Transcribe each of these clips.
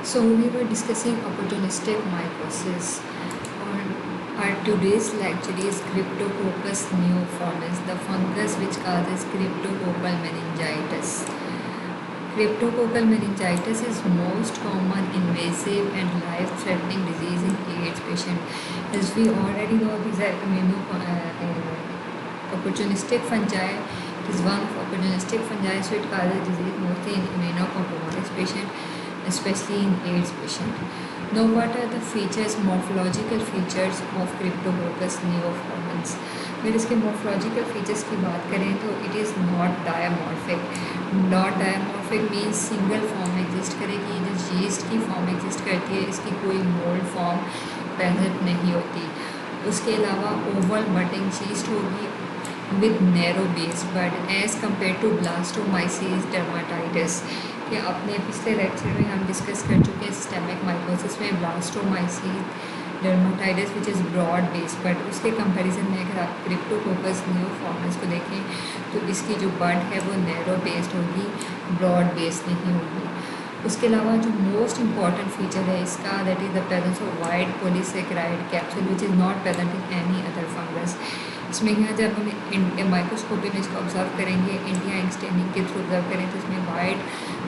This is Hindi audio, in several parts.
So we were discussing opportunistic mycosis. On our today's lecture is Cryptococcus neoformis, the fungus which causes cryptococcal meningitis. Cryptococcal meningitis is most common invasive and life-threatening disease in AIDS patients. As we already know, these are opportunistic fungi. It is one of opportunistic fungi, so it causes disease mostly in immunocompromised patients, especially in AIDS patient. Now, what are the features, morphological features of Cryptococcus neoformans? अगर इसके morphological features की बात करें तो it is not diamorphic. Not diamorphic means single form exist करेगी. जो yeast की form exist करती है, इसकी कोई mold form present नहीं होती. उसके अलावा oval budding yeast होगी with narrow base bud as compared to blastomyces dermatitis. कि अपने पिछले लेक्चर में हम डिस्कस कर चुके हैं सिस्टेमिक माइकोसिस में blastomycosis dermatitis which is broad base, but उसके कंपैरिजन में अगर आप क्रिप्टोकोकस नियोफॉर्मस को देखें तो इसकी जो बड है वो नैरो बेस्ड होगी, ब्रॉड बेस्ड नहीं होगी. उसके अलावा जो मोस्ट इम्पॉर्टेंट फीचर है इसका that is the presence of wide polysaccharide capsule which is not present in any other fungus. इसमें यहाँ जब हम माइक्रोस्कोपी में इसको ऑब्जर्व करेंगे, इंडिया स्टेनिंग के थ्रू ऑब्जर्व करें तो इसमें वाइड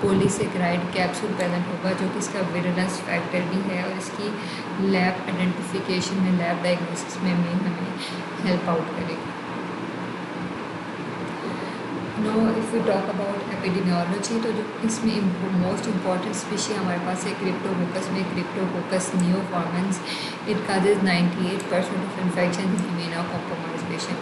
पॉलीसेकेराइड कैप्सूल प्रेजेंट होगा जो कि इसका विरुलेंस फैक्टर भी है और इसकी लैब आइडेंटिफिकेशन में, लैब डायग्नोसिस में हमें हेल्प आउट करेगी. No if we talk about epidemiology तो जो इसमें मोस्ट इम्पॉर्टेंट स्पीशी हमारे पास है क्रिप्टोकोकस में, cryptococcus neoformans. It causes 98% of infection in immunocompromised patient.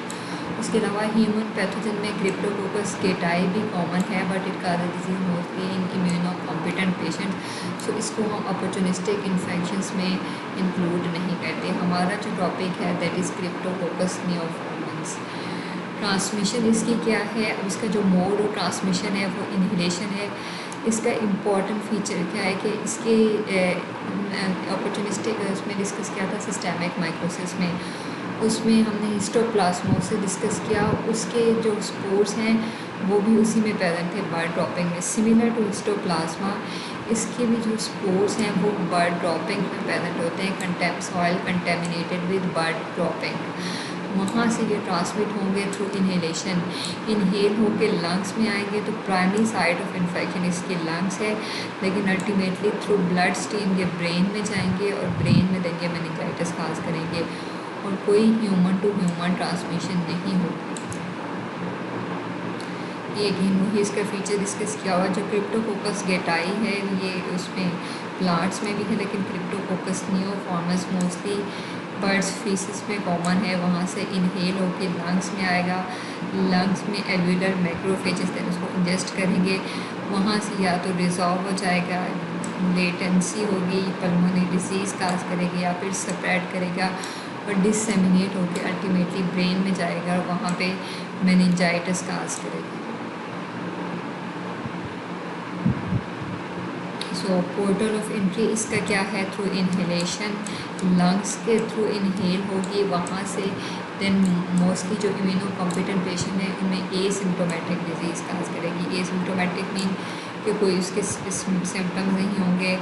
उसके अलावा ह्यूमन पैथोजन में क्रिप्टोकोकस गेटाई भी कॉमन है but it causes disease mostly in immunocompetent patient. So इसको हम अपॉर्चुनिस्टिक इन्फेक्शंस में इंक्लूड नहीं करते. हमारा जो टॉपिक है दैट इज़ क्रिप्टोकोकस नियोफॉर्मन्स. ट्रांसमिशन इसकी क्या है, अब इसका जो मोड ऑफ ट्रांसमिशन है वो इनहेलेशन है. इसका इम्पॉर्टेंट फीचर क्या है कि इसके अपॉर्चुनिस्टिक उसमें डिस्कस किया था सिस्टेमिक माइकोसिस में, उसमें हमने हिस्टोप्लाज्मोसिस डिस्कस किया. उसके जो स्पोर्स हैं वो भी उसी में प्रेजेंट थे बर्ड ड्रॉपिंग में. सिमिलर टू हिस्टोप्लाज्मा इसके भी जो स्पोर्स हैं वो बर्ड ड्रॉपिंग में प्रेजेंट होते हैं. Soil contaminated with bird dropping, वहाँ से ये ट्रांसमिट होंगे थ्रू इनहेलेशन. इनहेल होकर लंग्स में आएंगे तो प्राइमरी साइट ऑफ इन्फेक्शन इसके लंग्स है, लेकिन अल्टीमेटली थ्रू ब्लड स्ट्रीम ये ब्रेन में जाएंगे और ब्रेन में देंगे मेनिंजाइटिस काज करेंगे और कोई ह्यूमन टू ह्यूमन ट्रांसमिशन नहीं होगी. ये अगेन वही इसका फीचर डिस्कस किया हुआ. जो क्रिप्टोकोकस गेटाई है ये उसमें प्लांट्स में भी है, लेकिन क्रिप्टोकोकस नियोफॉर्मस मोस्टली बर्ड्स फीसिस में कॉमन है. वहाँ से इनहेल होकर लंग्स में आएगा, लंग्स में एल्विलर मैक्रोफेजेस देन उसको इंजेस्ट करेंगे, वहाँ से या तो रिजॉल्व हो जाएगा, लेटेंसी होगी, पल्मोनरी डिजीज़ काज करेगी या फिर स्प्रेड करेगा और डिससेमिनेट होकर अल्टीमेटली ब्रेन में जाएगा और वहाँ पे मेनिंजाइटिस काज करेगी. सो पोर्टल ऑफ एंट्री इसका क्या है, थ्रू इनहेलेशन, लंग्स के थ्रू इनहेल होगी, वहाँ से देन मोस्टली जो इम्यूनोकॉम्पिटेंट पेशेंट है उनमें एसिम्प्टोमेटिक डिजीज़ काज करेगी. एसिम्प्टोमेटिक मीन कि कोई उसके सिम्टम्स नहीं होंगे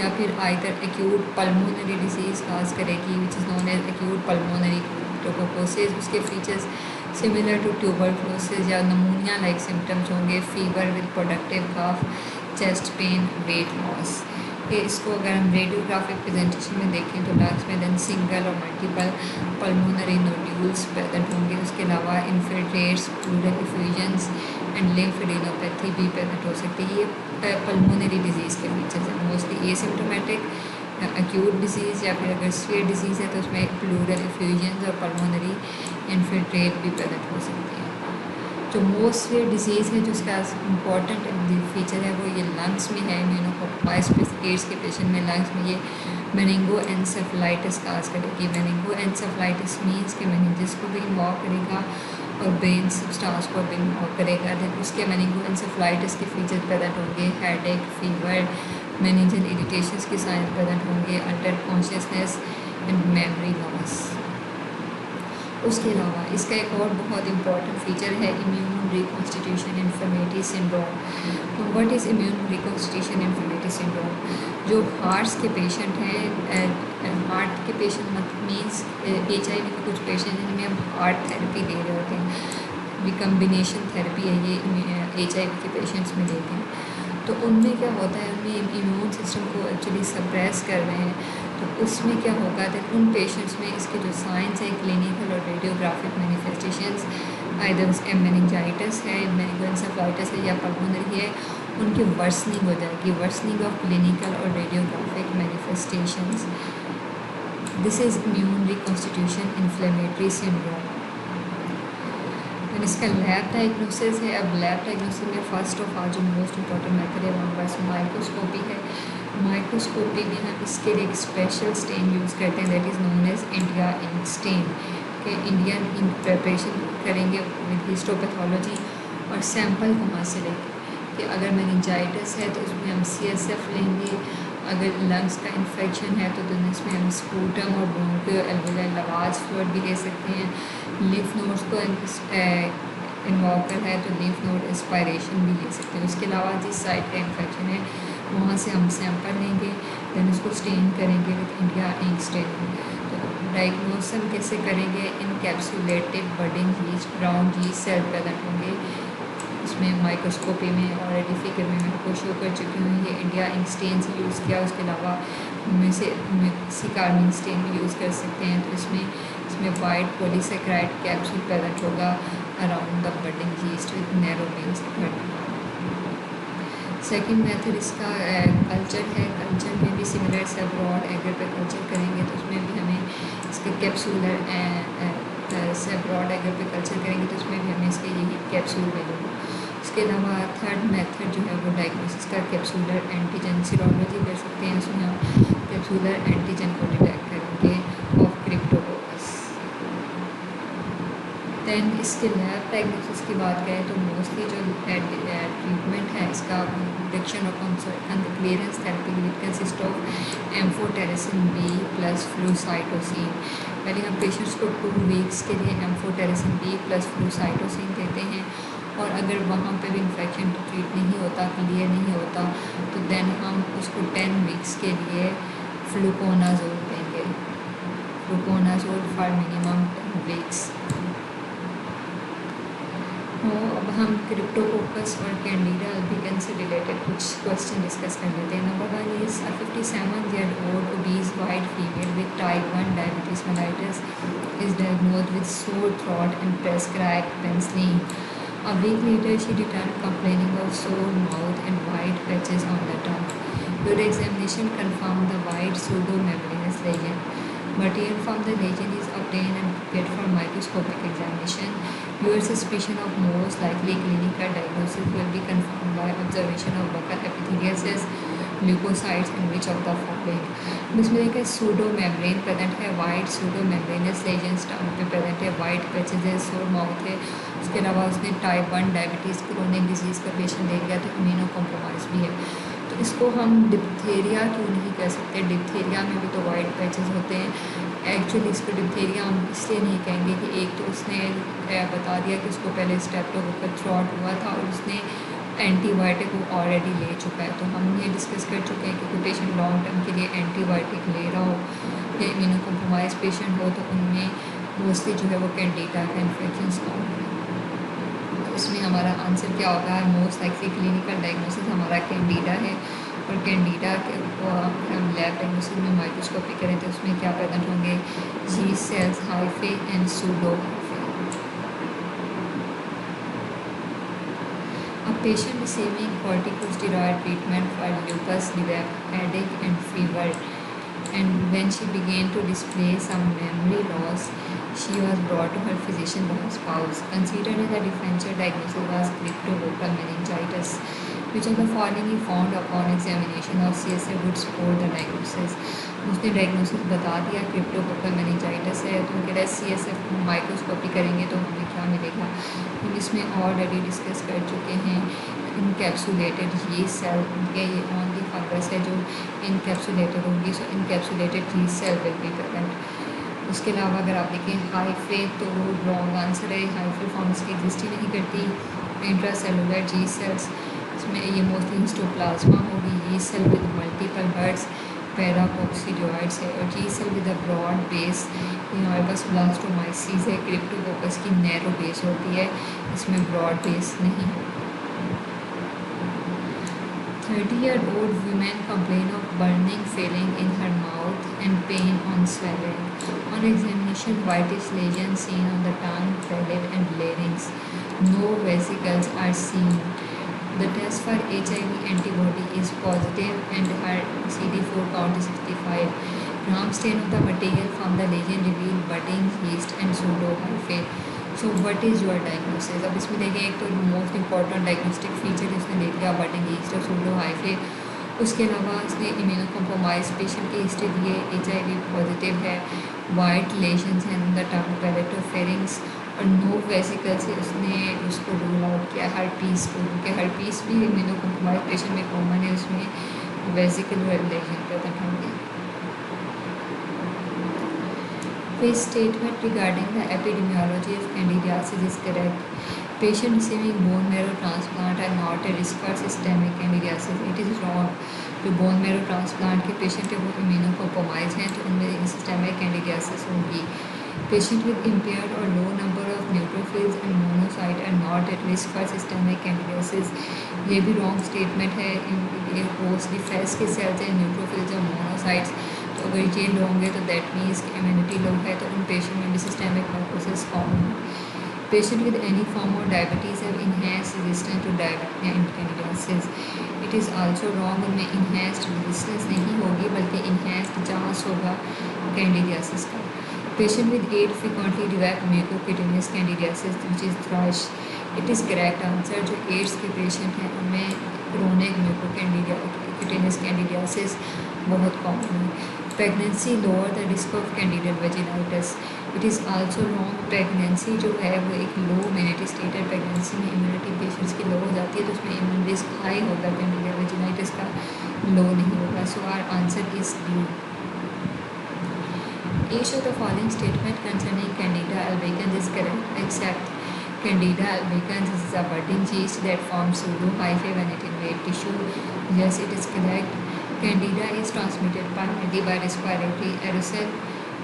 या फिर either acute pulmonary disease cause करेगी which is known as acute pulmonary cryptococcosis. उसके फीचर्स सिमिलर टू ट्यूबरक्लोसिस या नमूनिया लाइक सिम्टम्स होंगे, fever with productive cough, chest pain, weight loss. ये इसको अगर हम रेडियोग्राफिक प्रेजेंटेशन में देखें तो लंग्स में देन सिंगल और मल्टीपल पल्मोनरी नोड्यूल्स प्रेजेंट होंगे. उसके अलावा इन्फिल्ट्रेट्स, प्लूरल इफ्यूजन्स एंड लिम्फेडेनोपैथी भी प्रेजेंट हो सकती है. ये पल्मोनरी डिजीज़ के फीचर्स हैं. मोस्टली एसिम्प्टोमेटिक एक्यूट डिजीज़ या फिर अगर सीवियर डिजीज़ है तो उसमें प्लूरल इफ्यूजन्स और पल्मोनरी इन्फिल्ट्रेट भी प्रेजेंट हो सकती है. जो मोस्ट सीवियर डिजीज़ है जो उसका इम्पॉर्टेंट फीचर है वो ये लंग्स में है. इम्यूनोकॉम्प्रोमाइज्ड एड्स के पेशेंट में लंग्स में ये मेनिंगो एनसेफेलाइटिस काज करेगी. मेनिंगो एनसेफेलाइटिस मीन्स के मेनिंजेस को भी इन्वॉल्व करेगा और ब्रेन सब्सटेंस को भी इन्वॉल्व करेगा. देन उसके मेनिंगो एनसेफेलाइटिस के फीचर प्रेजेंट होंगे, हेडेक, फीवर, मेनिंजल इरिटेशंस के साइन प्रेजेंट होंगे, Altered consciousness and memory loss. उसके अलावा इसका एक और बहुत इंपॉर्टेंट फीचर है immune reconstitution inflammatory syndrome. What is immune reconstitution inflammatory syndrome? जो हार्ट्स के पेशेंट हैं, हार्ट के पेशेंट मीन्स HIV के कुछ पेशेंट जिनमें हम हार्ट थेरेपी दे रहे होते हैं, रिकम्बिनेशन थेरेपी है ये HIV के पेशेंट्स में देते हैं। तो उनमें क्या होता है, उनमें इम्यून सिस्टम को एक्चुअली सप्रेस कर रहे हैं, तो उसमें क्या होगा कि उन पेशेंट्स में इसके जो साइंस है, क्लिनिकल और रेडियोग्राफिक मैनिफेस्टेशंस, आइदर मेनिंजाइटिस है, मेनिंगोएन्सेफलाइटिस है या पल्मोनरी है, उनकी वर्सनिंग हो जाएगी, वर्सनिंग ऑफ क्लिनिकल और radiographic manifestations. This is immune reconstitution inflammatory syndrome. इसका लैब डायग्नोसिस है। अब लैब डायग्नोसिस में फर्स्ट ऑफ ऑल जो मोस्ट इम्पॉर्टेंट मेथड है वहाँ पास माइक्रोस्कोपी है। माइक्रोस्कोपी में हम इसके लिए एक स्पेशल स्टेन यूज़ करते हैं, that is known as India ink stain के। इंडियन इंक प्रिपरेशन करेंगे विद हिस्टोपैथोलॉजी और सैंपल वहाँ से लेंगे कि अगर मेनिंजाइटिस है तो उसमें हम CSF लेंगे, अगर लंग्स का इन्फेक्शन है तो इसमें हम स्पूटम और ब्रोंकियो एल्वेोलार लवाज फ्लूइड भी ले सकते हैं। लिम्फ नोड्स को इन्वॉकर है तो लिम्फ नोड एस्पायरेशन भी ले सकते हैं। उसके अलावा जिस साइड का इन्फेक्शन है वहाँ से हम सैंपल लेंगे, देन उसको स्टेन करेंगे विद इंडिया इंक स्टेन। तो डायग्नोसिस कैसे करेंगे, encapsulated budding yeast, brown yeast cell present होंगे इसमें माइक्रोस्कोपी में। ऑलरेडी फिगर में मैं आपको शो कर चुकी हूँ, ये इंडिया इंक स्टेन से यूज़ किया। उसके अलावा उनमें से सिकार्मिन स्टेन भी यूज़ कर सकते हैं। तो इसमें वाइट पॉलीसेकेराइड कैप्सूल प्रेजेंट होगा around the budding yeast with narrow veins. Second method इसका कल्चर है। कल्चर में भी सिमिलर से ब्रॉड एगर पे कल्चर करेंगे तो उसमें भी हमें इसके कैप्सूलर से ब्रॉड एगर पे कल्चर करेंगे तो उसमें भी हमें इसके यही कैप्सूल मिलेंगे। उसके अलावा थर्ड मेथड जो है वो डायग्नोसिस का कैप्सूलर एंटीजन सीरोलॉजी कर सकते हैं। उसमें हम कैप्सूलर एंटीजन को डिटेक्ट करेंगे ऑफ क्रिप्टोकोकस। दैन इसके लैब डायग्नोसिस की बात करें तो मोस्टली जो ट्रीटमेंट है इसका detection of clearance therapy which consist of amphotericin B plus flucytosine. पहले हम पेशेंट्स को 2 वीक्स के लिए एम्फोटेरेसिन B प्लस फ्लूसाइटोसिन देते हैं और अगर वहाँ पे भी इन्फेक्शन ट्रीट नहीं होता, क्लियर नहीं होता, तो देन हम उसको 10 वीक्स के लिए फ्लूकोनाजोल देंगे, फ्लूकोनाजोल फॉर मिनिमम 10 वीक्स। तो अब हम क्रिप्टोकोकस और कैंडिडा अल्बिकन से रिलेटेड कुछ क्वेश्चन डिस्कस कर लेते हैं। Number 1 is 57-year-old obese white female with type 1 diabetes mellitus is diagnosed with sore throat and prescribed penicillin. A week later, she returned complaining of sore mouth and white patches on the tongue. Your examination confirmed the white pseudomembranous lesion. Material from the lesion is obtained and prepared for microscopic examination. Your suspicion of most likely clinical diagnosis will be confirmed by observation of buccal epithelial leukocytes and which of the following. इसमें देखिए सूडो मेम्ब्रेन प्रेजेंट है, वाइट सूडो मेम्ब्रेनस लेजेंस टंग पे प्रेजेंट है, वाइट पैचेज है, सोर माउथ है। उसके अलावा उसने टाइप 1 डायबिटीज़ क्रोनिक डिजीज़ का पेशेंट दे दिया तो इम्यूनो कॉम्प्रोमाइज़ भी है। तो इसको हम डिप्थेरिया क्यों नहीं कह सकते, डिप्थेरिया में भी तो वाइट पैचेज होते हैं। एक्चुअली इसको डिप्थेरिया हम इसलिए नहीं कहेंगे कि एक तो उसने बता दिया कि उसको पहले स्ट्रेप्टोकोकस थ्रॉट हुआ था और उसने एंटीबायोटिक वो ऑलरेडी ले चुका है। तो हम ये डिस्कस कर चुके हैं कि कोई पेशेंट लॉन्ग टर्म के लिए एंटीबायोटिक ले रहा हो या इम्यूनो कॉम्प्रोमाइज पेशेंट हो तो उनमें मोस्टली जो है वो कैंडिडा का इन्फेक्शन कॉमन है। तो इसमें हमारा आंसर क्या होगा, मोस्ट लाइकली क्लिनिकल डायग्नोसिस हमारा कैंडिडा है। और कैंडिडा के को हम लैब डायग्नोसिस में माइक्रोस्कोपी करें तो उसमें क्या प्रेजेंट होंगे, G cells hyphae and pseudo hyphae. A patient receiving corticosteroid treatment for lupus developed headache and fever, and when she began to display some memory loss, she was brought to her physician by her spouse. Considered as a differential diagnosis was cryptococcal meningitis. Which of the following he found upon examination of CSF would support the diagnosis? उसने डायग्नोसिस बता दिया क्रिप्टोकोकल मेनिंजाइटिस है, तो कह रहा है CSF माइक्रोस्कोपी करेंगे तो हमें क्या मिलेगा। हम इसमें ऑलरेडी डिस्कस कर चुके हैं इनकैप्सुलेटेड यीस्ट सेल, ये ओनली फंगस है जो इनकैप्सुलेटेड होगी, so encapsulated yeast cell will be present. उसके अलावा अगर आप देखें हाइफे तो रॉन्ग आंसर है, हाइफे फॉर्म्स की एग्जिस्ट ही नहीं करती। इंट्रासेलुलर जी सेल्स, इसमें ये मोस्टली हिस्टोप्लाज्मा होगी, ये cell with multiple hearts paracoccidioides है, और T cell with a broad base यहाँ बस ब्लास्टोमाइसिस है। क्रिप्टोकोकस की नैरो बेस होती है, इसमें ब्रॉड बेस नहीं होती। 30-year-old woman complained of burning feeling in her mouth and pain on swallowing. On examination, whitish lesions seen on the tongue, palate, and larynx. No vesicles are seen. The test for HIV antibody is positive and her CD4 count is 65. Gram stain of the material from the lesion revealed budding yeast and pseudohyphae. So what is your diagnosis. अब इसमें देखें, एक तो मोस्ट इंपॉर्टेंट डायग्नोस्टिक फीचर इसने ले लिया बर्डिंग ईस्ट और pseudohyphae। उसके अलावा इसने इम्यूनो कॉम्प्रोमाइज पेशेंट की हिस्ट्री दी है, HIV पॉजिटिव है, वाइट लेशंस हैं इन द टंग, पैलेट और फेरिंग्स, और नो वेसिकल से उसने उसको रूल आउट किया हर्पीस को, क्योंकि हर्पीस भी इम्यूनो कॉम्प्रोमाइज पेशेंट में कॉमन है, उसमें वेसिकल लेशन प्रेजेंट होंगे। His statement regarding the epidemiology of candidiasis is correct. Patient receiving bone marrow transplant are not at risk for systemic candidiasis. It is wrong. जो बोन मैरो ट्रांसप्लांट के पेशेंट है वो इम्यूनो कॉम्प्रोमाइज हैं, तो उनमें सिस्टेमिक कैंडिडियासिस होगी। पेशेंट विद इम्पेयर्ड और low number of neutrophils and monocyte are not at risk for systemic candidiasis. ये भी रॉन्ग स्टेटमेंट है। मोस्टली फेस के सेल्स हैं, न्यूट्रोफिल्स और मोनोसाइट्स, तो अगर ये लो होंगे तो दैट मीन्स कि इम्यूनिटी लो है, तो उन पेशेंट में भी सिस्टेमिक माइकोसिस कॉमन है। Patient with any form of diabetes have enhanced resistance to diabetes candidiasis. It is also wrong, उनमें इनहेंस्ड रेजिस्टेंस नहीं होगी बल्कि इनहेंस्ड चांस होगा कैंडिडियासिस का। Patient with AIDS frequently develop mucocutaneous candidiasis which is thrush. It is correct answer. जो एड्स के पेशेंट हैं उनमें क्रोनिक म्यूकोक्यूटेनियस कैंडिडियासिस बहुत कॉमन है। Pregnancy lower the risk of candidial vaginitis. It is also wrong. Pregnancy जो है वो एक लो इम्यूनिटी स्टेट है, प्रेगनेंसी में इम्यूनिटी पेशेंट्स की लो हो जाती है, तो उसमें इम्यून रिस्क हाई होगा, कैंडिडियल वेजिनाइटिस का लो नहीं होगा। So our answer is D. Each of the following statement concerning Candida albicans is correct except Candida albicans is a budding yeast that forms pseudohyphae when it invades tissue. Yes, it is correct. Candida is transmitted primarily by respiratory aerosol.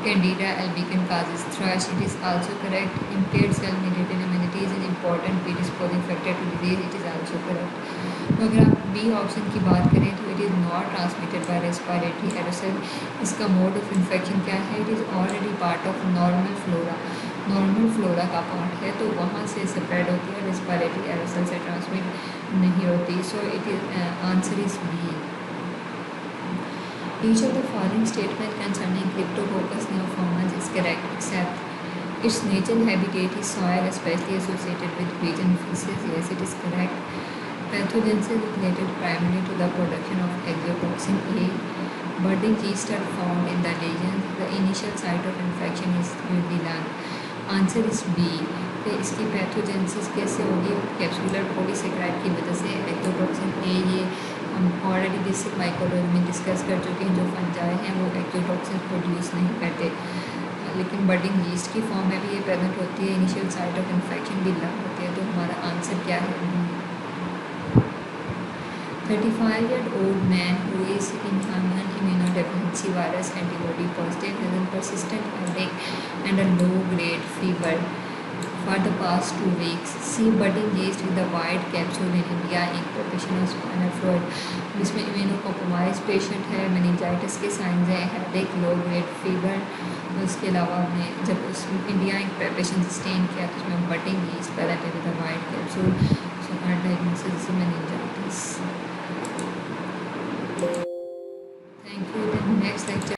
Candida albicans causes thrush. It is also correct. Impaired cell-mediated immunity is an important predisposing factor to disease. It is also correct. तो अगर आप बी ऑप्शन की बात करें तो it is not transmitted by respiratory एरोसल। इसका मोड ऑफ इन्फेक्शन क्या है? It is already part of normal flora, normal flora का पार्ट है, तो वहाँ से स्प्रेड होती है, रेस्पिरेटरी एरोसल से ट्रांसमिट नहीं होती। So it is answer is B. Each of the following statement concerning Cryptococcus neoformans is correct except its natural habitat is soil, especially associated with pigeon feces. Yes, it is correct. Pathogenesis is related primarily to the production of exotoxin A. Budding yeast are found in the lesions. The initial site of infection is usually lung. Answer is B. तो इसकी पैथोजेनेसिस कैसे होगी? कैप्सुलर पॉलीसेकेराइड की वजह से। एक्सोटॉक्सिन ए ये हम ऑलरेडी बेसिक माइक्रोबायोलॉजी में डिस्कस कर चुके हैं, जो फंजाई हैं वो एक्सोटॉक्सिन प्रोड्यूस नहीं करते, लेकिन बडिंग यीस्ट की फॉर्म में भी ये प्रेजेंट होती है। इनिशियल साइट ऑफ इन्फेक्शन भी लंग होती है, तो हमारा आंसर क्या है? 35-year-old man who is in human immunodeficiency virus antibody positive has a persistent headache and a low-grade fever for the past 2 weeks. See budding yeast with the white capsule in India in preparation of spinal fluid. जिसमें इम्यूनोकॉम्प्रोमाइज पेशेंट है, मेनिंजाइटिस के साइंस हैं, हेडेक, लो ग्रेड फीवर। उसके अलावा हमने जब उस इंडिया एक प्रेपरेशन सस्टेन किया तो उसमें budding yeast present with the white capsule. So our diagnosis meningitis.